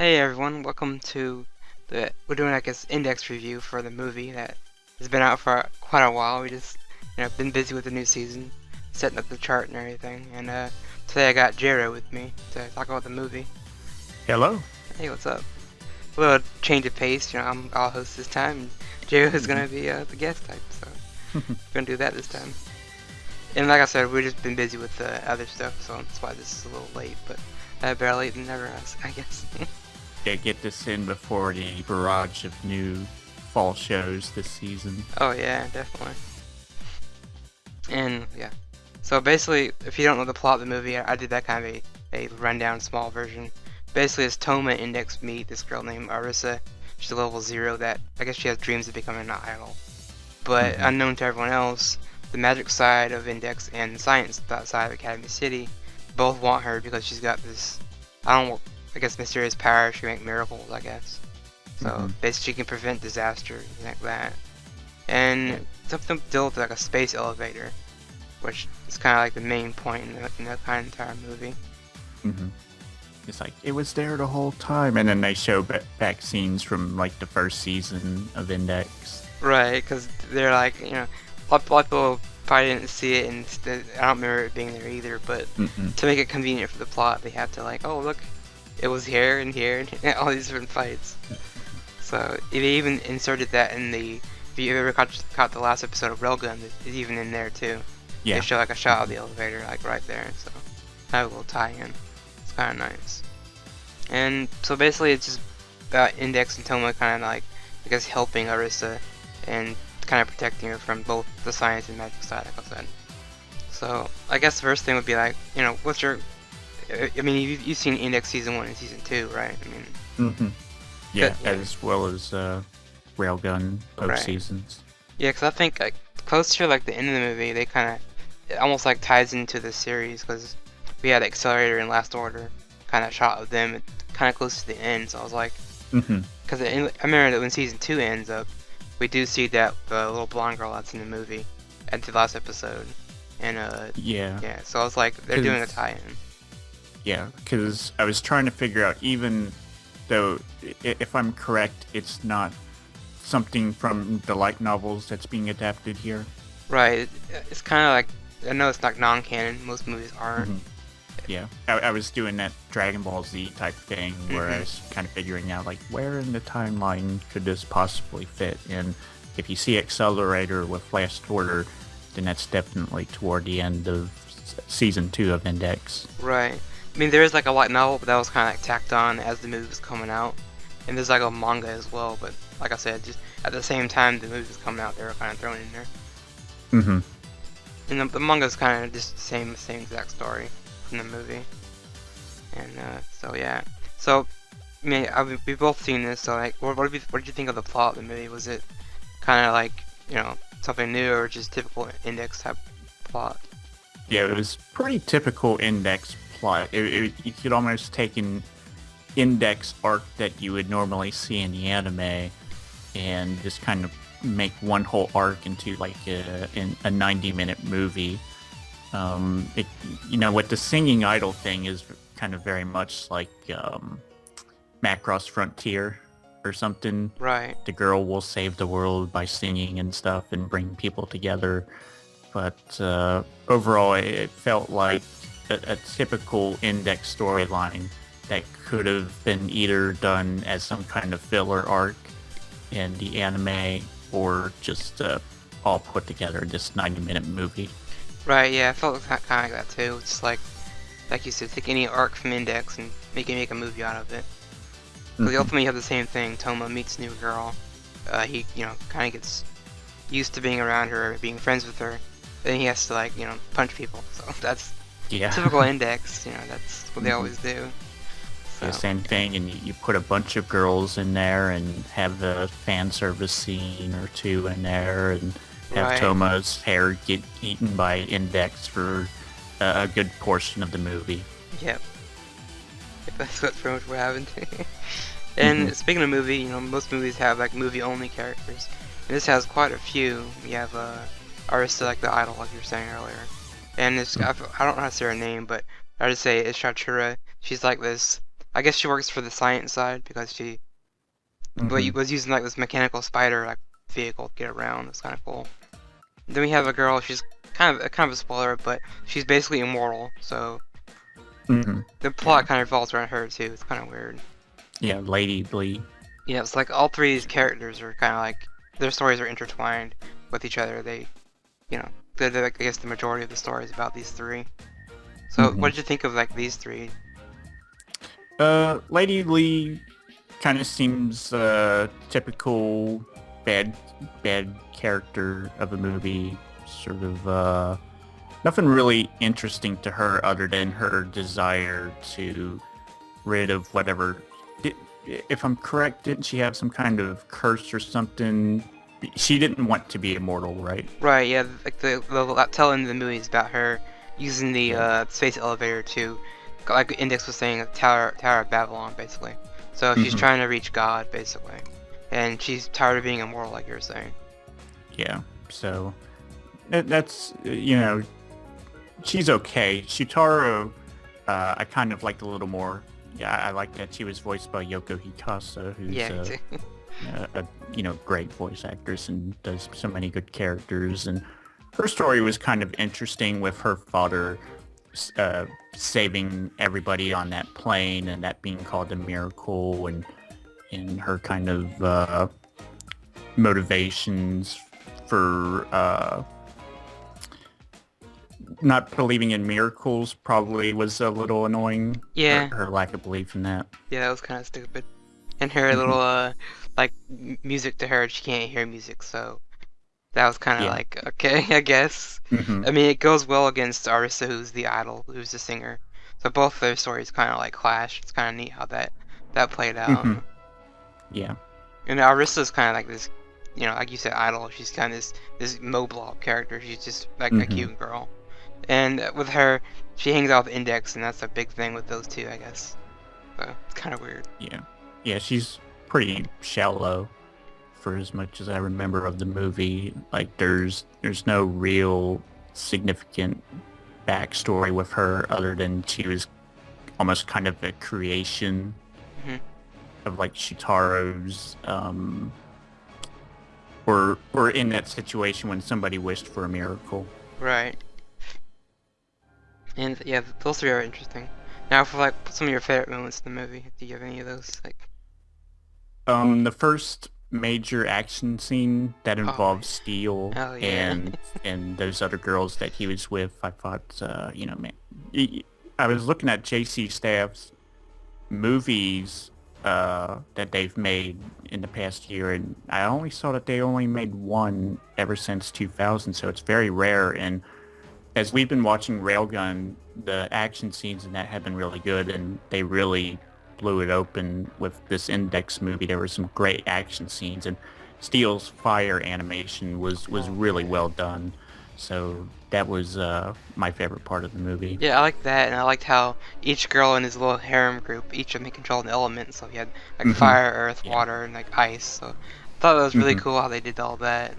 Hey everyone, welcome to we're doing like this index review for the movie that has been out for quite a while. We just, been busy with the new season, setting up the chart and everything. And today I got Jero with me to talk about the movie. Hello. Hey, what's up? A little change of pace, I'll host this time, and Jero is gonna be the guest type, so we're gonna do that this time. And like I said, we've just been busy with the other stuff, so that's why this is a little late, but better late than never, I guess. Yeah, get this in before the barrage of new fall shows this season. Oh yeah, definitely. And yeah, so basically, if you don't know the plot of the movie, I did that kind of a rundown, small version. Basically, it's Toma Index meet this girl named Arisa. She's a level 0 that I guess she has dreams of becoming an idol. But unknown to everyone else, the magic side of Index and the science side of Academy City both want her because she's got this, I guess, mysterious power. She can make miracles, I guess. So basically, she can prevent disaster, and like that. And something built like a space elevator, which is kind of like the main point in the kind of entire movie. It's like, it was there the whole time, and then they show back scenes from like the first season of Index. Right, because they're like, a lot of people probably didn't see it, and I don't remember it being there either, but to make it convenient for the plot, they have to like, oh look, it was here and all these different fights. So they even inserted that in the, if you ever caught the last episode of Railgun, it's even in there too. Yeah. They show like a shot of the elevator like right there, so I have a little tie-in. It's kind of nice. And so basically it's just about Index and Toma kind of like, I guess, helping Arisa and kind of protecting her from both the science and magic side, like I said. So I guess the first thing would be like, what's your, I mean, you've seen Index Season 1 and Season 2, right? I mean, yeah, as well as Railgun, both right. seasons. Yeah, because I think like close to like the end of the movie, they kind of, it almost like ties into the series, because we had Accelerator and Last Order kind of shot of them kind of close to the end, so I was like, because I remember that when Season 2 ends up, we do see that the little blonde girl that's in the movie at the last episode, and yeah, so I was like, they're doing a tie-in. Yeah, because I was trying to figure out, even though, if I'm correct, it's not something from the light novels that's being adapted here. Right, it's kind of like, I know it's like non-canon, most movies aren't. Yeah, I was doing that Dragon Ball Z type thing where I was kind of figuring out, like, where in the timeline could this possibly fit? And if you see Accelerator with Last Order, then that's definitely toward the end of Season 2 of Index. Right. I mean, there is like a light novel, but that was kind of like tacked on as the movie was coming out. And there's like a manga as well, but like I said, just at the same time the movie was coming out, they were kind of thrown in there. And the manga is kind of just the same exact story from the movie. And so yeah. So, I mean, we've both seen this, so like, what did you think of the plot of the movie? Was it kind of like, something new, or just typical Index type plot? Yeah, it was pretty typical Index plot. You could almost take an Index arc that you would normally see in the anime and just kind of make one whole arc into like a 90-minute movie. With the singing idol thing is kind of very much like Macross Frontier or something. Right. The girl will save the world by singing and stuff and bring people together. But overall, it felt like a typical Index storyline that could have been either done as some kind of filler arc in the anime or just all put together in this 90-minute movie. Right, yeah, I felt kind of like that too. It's like you said, take any arc from Index and make a movie out of it. Because ultimately you have the same thing. Toma meets a new girl. He, kind of gets used to being around her, being friends with her. Then he has to, like, punch people. So that's typical Index. That's what they always do. So. The same thing, and you put a bunch of girls in there and have a fan service scene or two in there, and have Toma's hair get eaten by Index for a good portion of the movie. Yep. That's pretty much what happened. And speaking of movie, most movies have like movie-only characters. And this has quite a few. You have Arista, like the idol, like you were saying earlier. And it's, I don't know how to say her name, but I just say it's Shatura. She's like this I guess she works for the science side because she Mm-hmm. was using like this mechanical spider like vehicle to get around. It's kind of cool. Then we have a girl. She's kind of a spoiler, but she's basically immortal. So Mm-hmm. the Yeah. plot kind of revolves around her too. It's kind of weird. Yeah, Lady Lee. Yeah, it's like all three of these characters are kind of like their stories are intertwined with each other. They, you know, they're like, I guess the majority of the stories about these three. So Mm-hmm. what did you think of like these three? Lady Lee kind of seems typical bad bad character of a movie. Sort of nothing really interesting to her other than her desire to rid of whatever. Did, if I'm correct, didn't she have some kind of curse or something? She didn't want to be immortal, right? Right, yeah, like the tail end of the movie is about her using the Yeah. space elevator to, like Index was saying, Tower of Babylon, basically. So she's Hmm. trying to reach God, basically, and she's tired of being immortal, like you were saying. Yeah. So that's she's okay. Shutaro, I kind of liked a little more. Yeah, I like that she was voiced by Yoko Hikasa, who's Yeah, me too. great voice actress and does so many good characters. And her story was kind of interesting with her father saving everybody on that plane and that being called a miracle, and her kind of motivations for not believing in miracles probably was a little annoying. Her, Yeah, her lack of belief in that. yeah, that was kind of stupid. And her Hmm. little like music to her, she can't hear music, so that was kind of Yeah. like okay, I guess. Hmm. I mean, it goes well against Arisa, who's the idol, who's the singer. So both their stories kind of like clash. It's kind of neat how that played out. Hmm. Yeah. And Arista's kind of like this, like you said, idol. She's kind of this Moblob character. She's just like a Hmm. cute girl. And with her, she hangs out with Index, and that's a big thing with those two, I guess. So it's kind of weird. Yeah. Yeah, she's pretty shallow for as much as I remember of the movie. Like there's no real significant backstory with her other than she was almost kind of a creation Hmm. of like Shitaro's or in that situation when somebody wished for a miracle. Right. And yeah, those three are interesting. Now, for like some of your favorite moments in the movie, do you have any of those? Like, The first major action scene that oh, involves Steel hell yeah. and those other girls that he was with, I thought, man, I was looking at JC Staff's movies that they've made in the past year, and I only saw that they only made one ever since 2000, so it's very rare. And as we've been watching Railgun, the action scenes in that have been really good, and they really blew it open with this Index movie. There were some great action scenes, and Steel's fire animation was Oh really yeah. well done. So that was my favorite part of the movie. Yeah, I liked that, and I liked how each girl in his little harem group, each of them controlled an element. So he had like Hmm. fire, earth, Yeah. water, and like ice. So I thought that was really Hmm. cool how they did all that.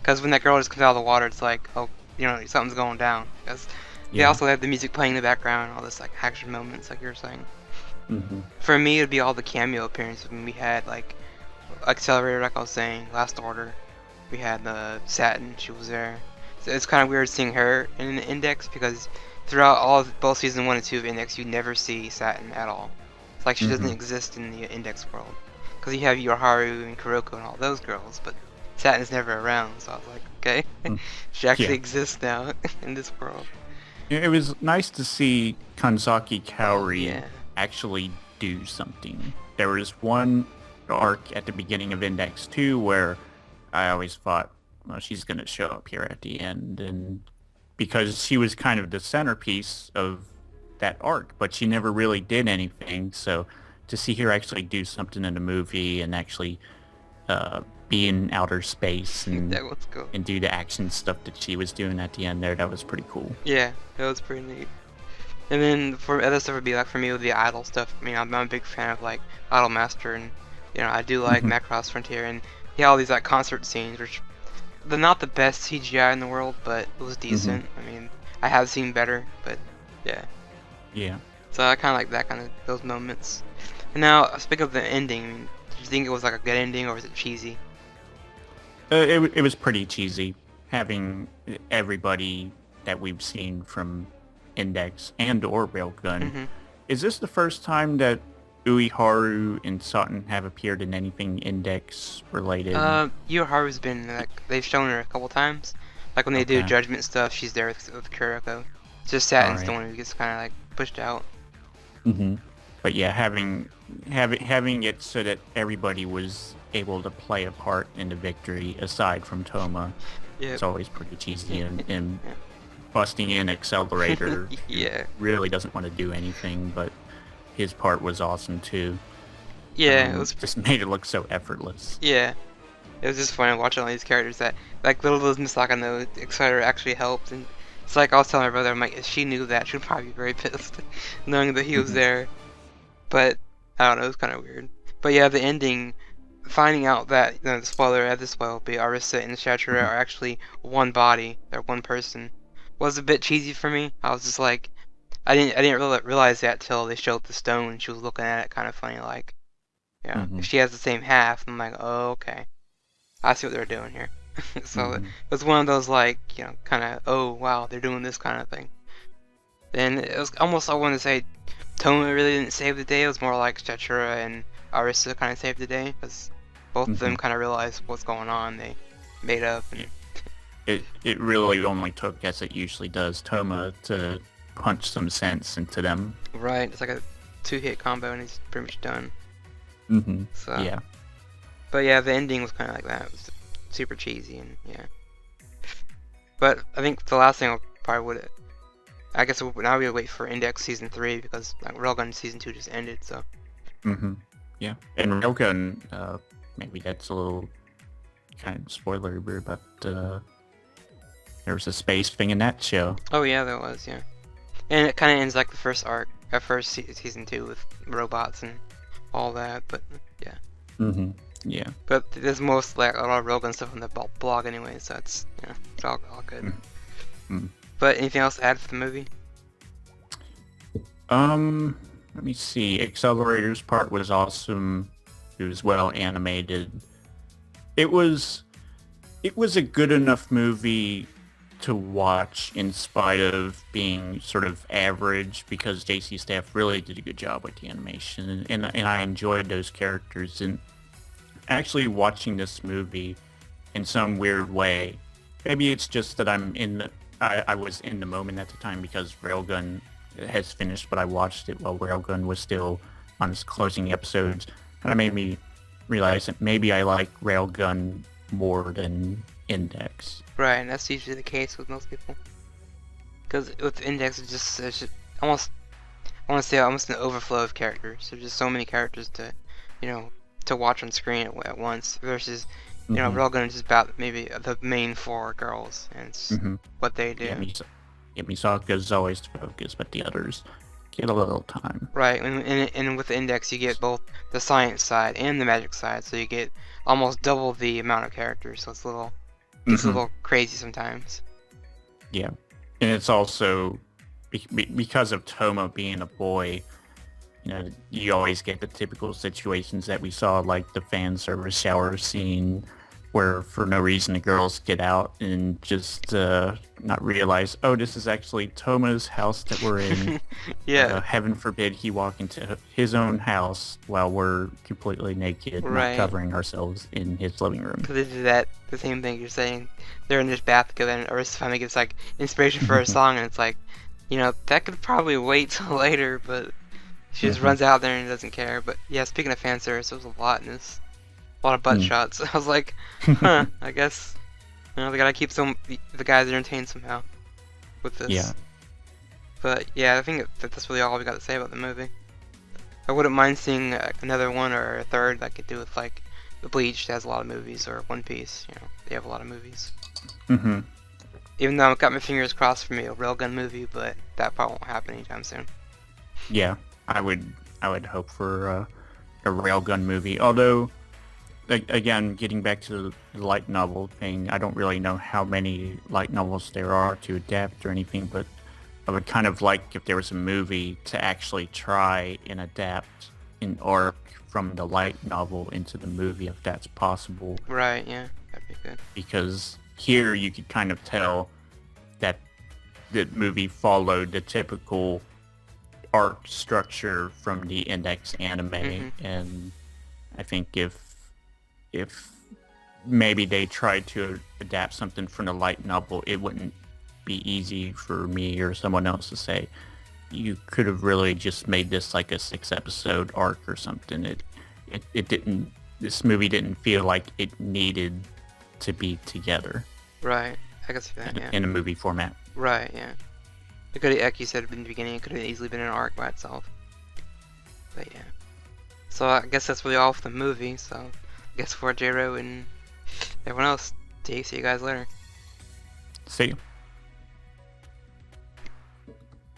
Because when that girl just comes out of the water, it's like, oh, something's going down. Because they Yeah. also have the music playing in the background, all this like action moments, like you were saying. Hmm. For me, it'd be all the cameo appearances when we had like Accelerator, like I was saying, Last Order. We had Satin, she was there. So it's kind of weird seeing her in the Index because throughout both season 1 and 2 of Index, you never see Satin at all. It's like she doesn't Hmm. exist in the Index world. Because you have Yoharu and Kuroko and all those girls, but Satin's never around, so I was like, okay, she actually Yeah. exists now in this world. It was nice to see Kanzaki Oh Kaori yeah. actually do something. There was one arc at the beginning of Index 2 where I always thought, well, she's going to show up here at the end, and because she was kind of the centerpiece of that arc, but she never really did anything. So to see her actually do something in the movie and actually be in outer space That was cool. and do the action stuff that she was doing at the end there, that was pretty cool. Yeah, that was pretty neat. And then for other stuff would be like for me with the idol stuff. I mean, I'm a big fan of like Idol Master, and I do like Hmm. Macross Frontier, and he had all these like concert scenes, which they're not the best CGI in the world, but it was Hmm. decent. I mean, I have seen better, but yeah. Yeah. So I kind of like that kind of those moments. Now, speaking of the ending, did you think it was like a good ending or was it cheesy? It was pretty cheesy, having everybody that we've seen from Index and or Railgun. Hmm. Is this the first time that Uiharu and Sutton have appeared in anything Index related? Yu Haru's been like they've shown her a couple times. Like when they do Okay. judgment stuff, she's there with Kuroko. It's just Satin's the Alright. one who gets kind of like pushed out. Mm-hmm. But yeah, having it so that everybody was able to play a part in the victory aside from Toma, Yep. it's always pretty cheesy, and busting in Accelerator, who Yeah. really doesn't want to do anything, but his part was awesome too. Yeah. It was. Just made it look so effortless. Yeah. It was just fun watching all these characters that, like, little does Misaka know, Exciter actually helped, and it's like I was telling my brother, I'm like, if she knew that, she'd probably be very pissed, knowing that he was Mhm. there. But I don't know, it was kind of weird. But yeah, the ending, finding out that the spoiler at this will be Arisa and Shatura Mhm. are actually one body, they're one person, was a bit cheesy for me. I was just like, I didn't really realize that till they showed the stone. And she was looking at it, kind of funny, like, yeah, if Mhm. she has the same half, I'm like, oh, okay. I see what they're doing here. So it Mhm. was one of those like, kind of, oh wow, they're doing this kind of thing. And it was almost, I want to say, Toma really didn't save the day. It was more like Shatura and Arisa kind of saved the day because both of them Mhm. kind of realized what's going on. They made up Yeah. and It really only took, as it usually does, Toma to punch some sense into them. right. It's like a two-hit combo and he's pretty much done. Mhm. So, Yeah. but yeah, the ending was kind of like that. It was super cheesy and yeah. But I think the last thing I probably would, I guess now we wait for Index season 3 because like Railgun season 2 just ended. So Mhm. Yeah. And Railgun, maybe that's a little kind of spoiler, but there was a space thing in that show. oh yeah, there was yeah, and it kind of ends like the first arc, first season 2 with robots and all that. But yeah, Mhm. Yeah. but there's most like a lot of Railgun stuff on the blog anyway, so it's it's all good. Mm. But anything else to add for the movie? Let me see. Accelerator's part was awesome. It was well animated. It was it was a good enough movie to watch in spite of being sort of average because JC Staff really did a good job with the animation, and I enjoyed those characters. And actually watching this movie in some weird way, maybe it's just that I was in the moment at the time because Railgun has finished, but I watched it while Railgun was still on its closing episodes, and it made me realize that maybe I like Railgun more than Index. Right, and that's usually the case with most people. Because with Index, it's just almost, I want to say almost an overflow of characters. There's just so many characters you know, to watch on screen at once. Versus, Mm-hmm. Railgun is just about maybe the main four girls, and it's Mm-hmm. what they Yeah, do. Misaka's always the focus, but the others get a little time. Right, and with the Index, you get both the science side and the magic side, so you get almost double the amount of characters. So it's gets a Mm-hmm. little crazy sometimes. Yeah, and it's also because of Toma being a boy. You always get the typical situations that we saw, like the fan service shower scene, where for no reason the girls get out and just not realize, oh, this is actually Toma's house that we're in. Yeah, Heaven forbid he walk into his own house while we're completely naked, not right. covering ourselves in his living room. Because they do that, the same thing you're saying. They're in this bath together, and Ursa finally gets like inspiration for a song, and it's like, that could probably wait till later, but she just runs out there and doesn't care. But yeah, speaking of fan service, there was a lot in this, a lot of butt shots. I was like, huh, I guess they gotta keep the guys entertained somehow with this. Yeah. But yeah, I think that's really all we got to say about the movie. I wouldn't mind seeing another one or a third that could do with like the Bleach that has a lot of movies, or One Piece. They have a lot of movies. Mm-hmm. Even though I've got my fingers crossed for me a Railgun movie, but that probably won't happen anytime soon. Yeah, I would hope for a railgun movie. Although, again, getting back to the light novel thing, I don't really know how many light novels there are to adapt or anything, but I would kind of like if there was a movie to actually try and adapt an arc from the light novel into the movie if that's possible. Right, yeah, that'd be good. Because here you could kind of tell that the movie followed the typical arc structure from the Index anime, and I think if maybe they tried to adapt something from the light novel, it wouldn't be easy for me or someone else to say, you could have really just made this like a 6-episode arc or something. It didn't, this movie didn't feel like it needed to be together. Right, I guess that, yeah. In a movie format. Right, yeah. It could have, like you said in the beginning, it could have easily been an arc by itself. But yeah. So I guess that's really all for the movie, so I guess for J-Ro and everyone else, see you guys later. See you.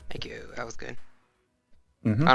Thank you, that was good. Mm-hmm.